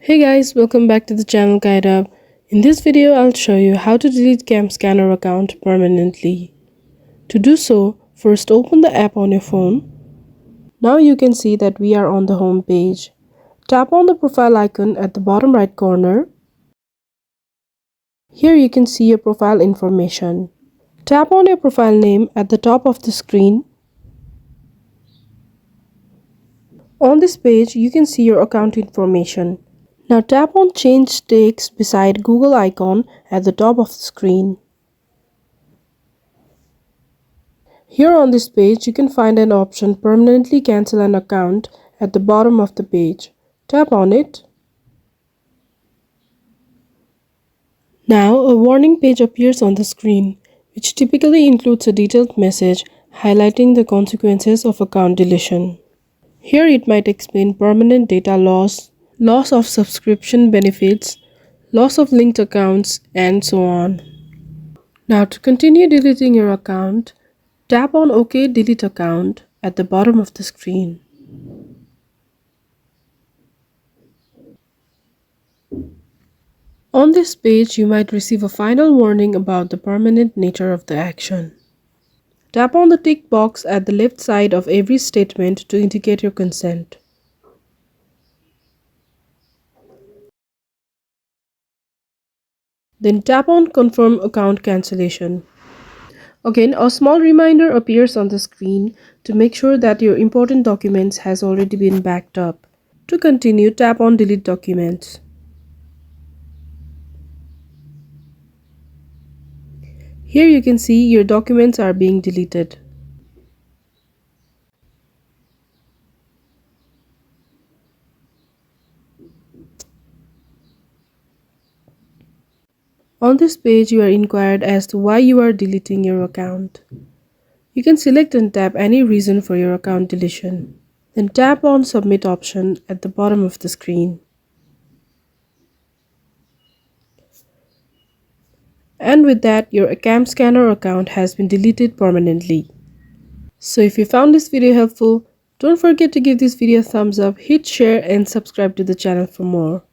Hey guys, welcome back to the channel Guide Up. In this video, I'll show you how to delete CamScanner account permanently. To do so, first open the app on your phone. Now you can see that we are on the home page. Tap on the profile icon at the bottom right corner. Here you can see your profile information. Tap on your profile name at the top of the screen. On this page, you can see your account information. Now tap on Change Text beside Google icon at the top of the screen. Here on this page, you can find an option Permanently Cancel an Account at the bottom of the page. Tap on it. Now a warning page appears on the screen, which typically includes a detailed message highlighting the consequences of account deletion. Here it might explain permanent data loss, loss of subscription benefits, loss of linked accounts, and so on. Now to continue deleting your account, tap on OK Delete Account at the bottom of the screen. On this page, you might receive a final warning about the permanent nature of the action. Tap on the tick box at the left side of every statement to indicate your consent. Then tap on Confirm Account Cancellation. Again, a small reminder appears on the screen to make sure that your important documents has already been backed up. To continue, tap on Delete Documents. Here you can see your documents are being deleted. On this page, you are inquired as to why you are deleting your account. You can select and tap any reason for your account deletion. Then tap on Submit option at the bottom of the screen. And with that, your CamScanner account has been deleted permanently. So if you found this video helpful, don't forget to give this video a thumbs up, hit share and subscribe to the channel for more.